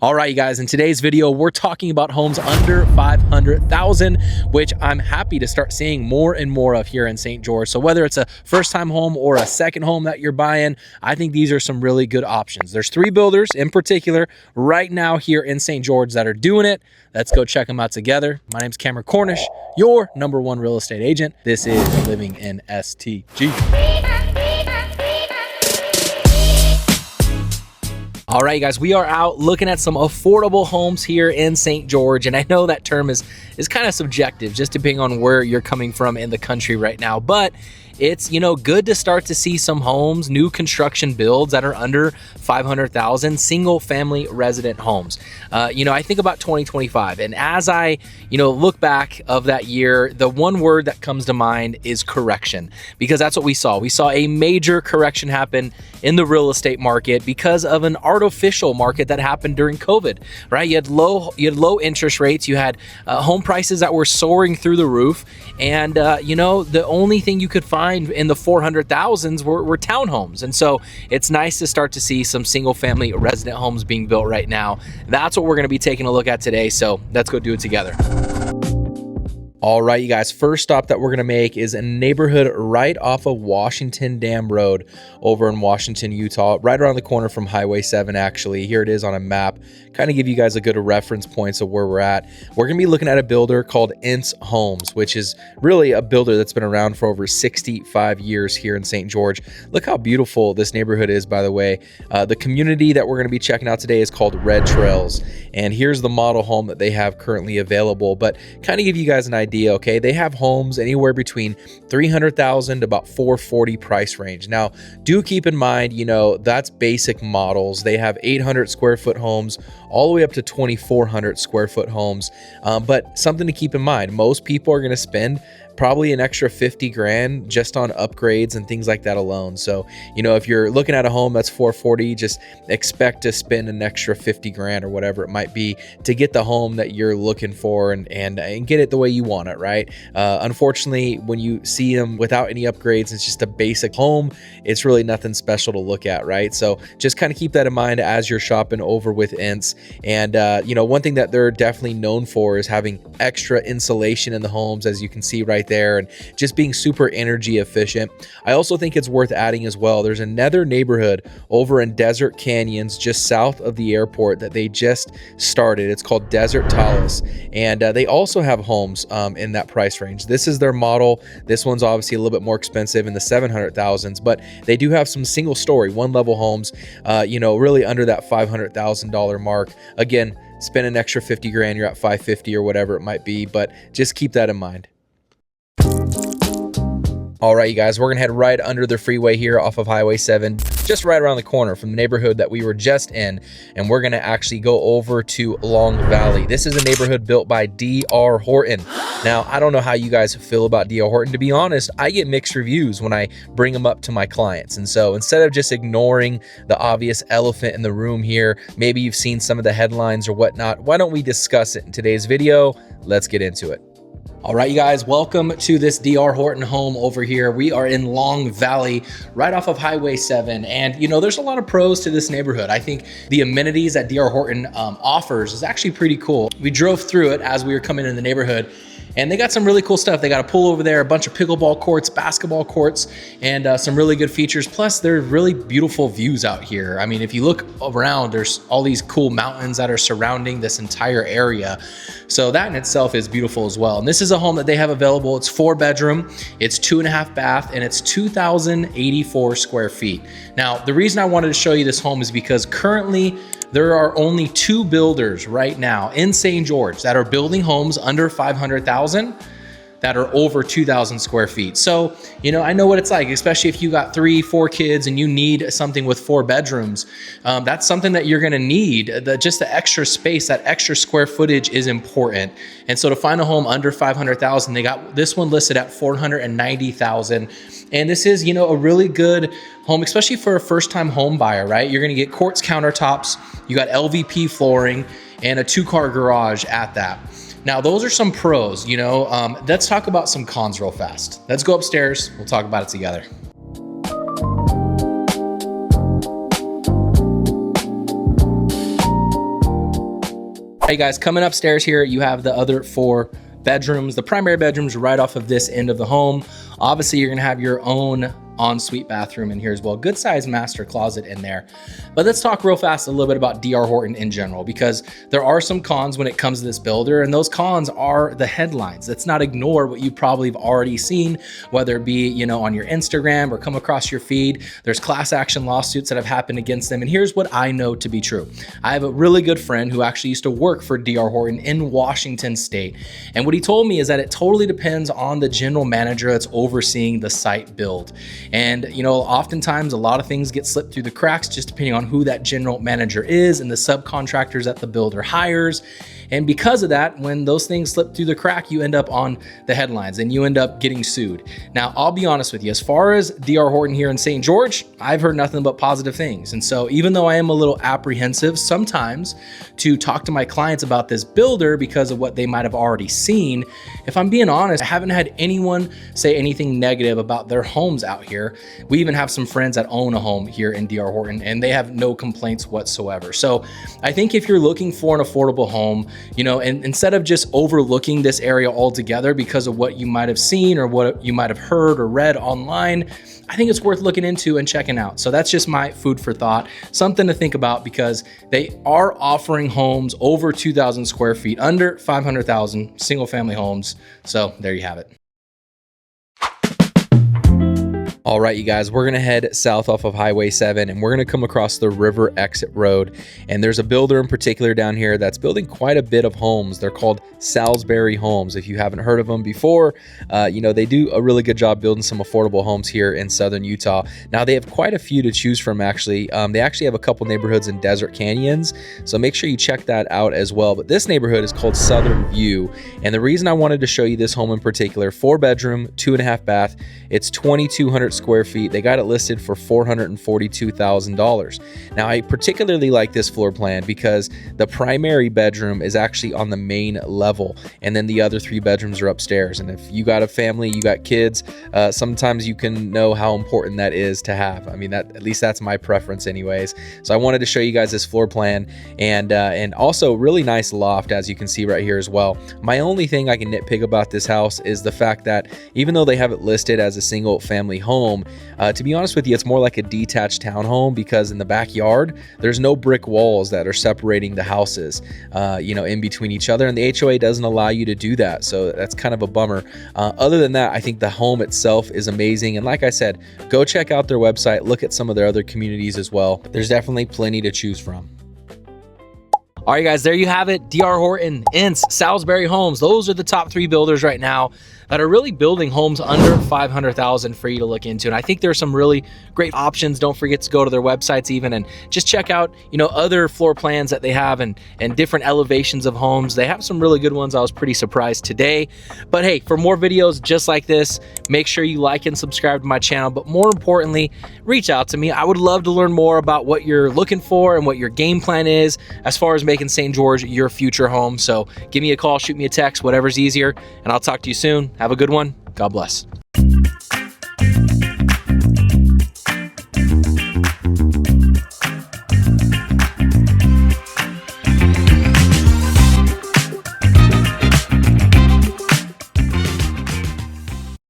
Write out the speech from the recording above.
All right, you guys, in today's video, we're talking about homes under 500,000, which I'm happy to start seeing more and more of here in St. George. So whether it's a first-time home or a second home that you're buying, I think these are some really good options. There's 3 builders in particular right now here in St. George that are doing it. Let's go check them out together. My name's Cameron Cornish, your #1 real estate agent. This is Living in STG. All right, you guys, we are out looking at some affordable homes here in St. George. And I know that term is kind of subjective, just depending on where you're coming from in the country right now. But it's, good to start to see some homes, new construction builds that are under 500,000, single family resident homes. I think about 2025, and as I, look back of that year, the one word that comes to mind is correction, because that's what we saw. We saw a major correction happen in the real estate market because of an artificial market that happened during COVID, right? You had low interest rates, you had home prices that were soaring through the roof, and the only thing you could find in the 400,000s were townhomes. And so it's nice to start to see some single family resident homes being built right now. That's what we're going to be taking a look at today. So let's go do it together. All right, you guys, first stop that we're going to make is a neighborhood right off of Washington Dam Road over in Washington, Utah, right around the corner from Highway 7, actually. Here it is on a map, kind of give you guys a good reference points of where we're at. We're going to be looking at a builder called Ence Homes, which is really a builder that's been around for over 65 years here in St. George. Look how beautiful this neighborhood is, by the way. The community that we're going to be checking out today is called Red Trails, and here's the model home that they have currently available. But kind of give you guys an idea. Okay, they have homes anywhere between 300,000 to about 440 price range. Now, do keep in mind, that's basic models. They have 800 square foot homes all the way up to 2,400 square foot homes. But something to keep in mind, most people are going to spend probably an extra 50 grand just on upgrades and things like that alone. So, if you're looking at a home that's 440, just expect to spend an extra 50 grand or whatever it might be to get the home that you're looking for and get it the way you want it, right? Unfortunately, when you see them without any upgrades, it's just a basic home. It's really nothing special to look at, right? So just kind of keep that in mind as you're shopping over with Ence. And, one thing that they're definitely known for is having extra insulation in the homes, as you can see right there, and just being super energy efficient. I also think it's worth adding as well, there's another neighborhood over in Desert Canyons just south of the airport that they just started. It's called Desert Talus, and they also have homes in that price range. This is their model. This one's obviously a little bit more expensive in the 700,000s, but they do have some single story, 1-level homes, really under that $500,000 mark. Again, spend an extra 50 grand, you're at 550 or whatever it might be, but just keep that in mind. All right, you guys, we're gonna head right under the freeway here off of Highway 7, just right around the corner from the neighborhood that we were just in, and we're gonna actually go over to Long Valley. This is a neighborhood built by D.R. Horton. Now, I don't know how you guys feel about D.R. Horton. To be honest, I get mixed reviews when I bring them up to my clients, and so instead of just ignoring the obvious elephant in the room here, maybe you've seen some of the headlines or whatnot, why don't we discuss it in today's video? Let's get into it. All right, you guys, welcome to this D.R. Horton home over here. We are in Long Valley, right off of Highway 7. And, there's a lot of pros to this neighborhood. I think the amenities that D.R. Horton offers is actually pretty cool. We drove through it as we were coming in the neighborhood, and they got some really cool stuff. They got a pool over there, a bunch of pickleball courts, basketball courts, and some really good features. Plus, there's really beautiful views out here. I mean, if you look around, there's all these cool mountains that are surrounding this entire area. So that in itself is beautiful as well. And this is a home that they have available. It's 4-bedroom, it's 2.5 bath, and it's 2,084 square feet. Now, the reason I wanted to show you this home is because currently there are only 2 builders right now in St. George that are building homes under 500,000 that are over 2,000 square feet. So, I know what it's like, especially if you got 3-4 kids and you need something with 4 bedrooms. That's something that you're gonna need. Just the extra space, that extra square footage is important. And so to find a home under 500,000, they got this one listed at 490,000. And this is, a really good home, especially for a first-time home buyer, right? You're gonna get quartz countertops, you got LVP flooring, and a 2-car garage at that. Now, those are some pros, let's talk about some cons real fast. Let's go upstairs, we'll talk about it together. Hey guys, coming upstairs here, you have the other 4 bedrooms. The primary bedrooms right off of this end of the home. Obviously, you're gonna have your own ensuite bathroom in here as well. Good sized master closet in there. But let's talk real fast a little bit about D.R. Horton in general, because there are some cons when it comes to this builder, and those cons are the headlines. Let's not ignore what you probably have already seen, whether it be, you know, on your Instagram or come across your feed. There's class action lawsuits that have happened against them. And here's what I know to be true. I have a really good friend who actually used to work for D.R. Horton in Washington State. And what he told me is that it totally depends on the general manager that's overseeing the site build. And, you know, oftentimes a lot of things get slipped through the cracks just depending on who that general manager is and the subcontractors that the builder hires. And because of that, when those things slip through the crack, you end up on the headlines and you end up getting sued. Now, I'll be honest with you, as far as D.R. Horton here in St. George, I've heard nothing but positive things. And so even though I am a little apprehensive sometimes to talk to my clients about this builder because of what they might have already seen, if I'm being honest, I haven't had anyone say anything negative about their homes out here. We even have some friends that own a home here in D.R. Horton and they have no complaints whatsoever. So I think if you're looking for an affordable home, you know, and instead of just overlooking this area altogether because of what you might have seen or what you might have heard or read online, I think it's worth looking into and checking out. So that's just my food for thought, something to think about, because they are offering homes over 2,000 square feet, under 500,000 single family homes. So there you have it. All right, you guys, we're gonna head south off of Highway 7 and we're gonna come across the River Exit Road. And there's a builder in particular down here that's building quite a bit of homes. They're called Salisbury Homes. If you haven't heard of them before, you know, they do a really good job building some affordable homes here in southern Utah. Now, they have quite a few to choose from, actually. They actually have a couple neighborhoods in Desert Canyons, so make sure you check that out as well. But this neighborhood is called Southern View. And the reason I wanted to show you this home in particular, 4-bedroom, 2.5 bath, it's 2,200 square feet. They got it listed for $442,000. Now, I particularly like this floor plan because the primary bedroom is actually on the main level, and then the other 3 bedrooms are upstairs. And if you got a family, you got kids, sometimes you can know how important that is to have. I mean, that, at least that's my preference anyways. So I wanted to show you guys this floor plan, and also really nice loft, as you can see right here as well. My only thing I can nitpick about this house is the fact that even though they have it listed as a single family home, to be honest with you, it's more like a detached townhome, because in the backyard there's no brick walls that are separating the houses, you know, in between each other, and the HOA doesn't allow you to do that, so that's kind of a bummer. Other than that, I think the home itself is amazing, and like I said, go check out their website, look at some of their other communities as well. There's definitely plenty to choose from. All right, guys, there you have it. D.R. Horton, Ence, Salisbury Homes. Those are the top 3 builders right now that are really building homes under 500,000 for you to look into. And I think there's some really great options. Don't forget to go to their websites even and just check out, you know, other floor plans that they have and different elevations of homes. They have some really good ones. I was pretty surprised today. But hey, for more videos just like this, make sure you like and subscribe to my channel. But more importantly, reach out to me. I would love to learn more about what you're looking for and what your game plan is as far as making St. George your future home. So give me a call, shoot me a text, whatever's easier, and I'll talk to you soon. Have a good one. God bless.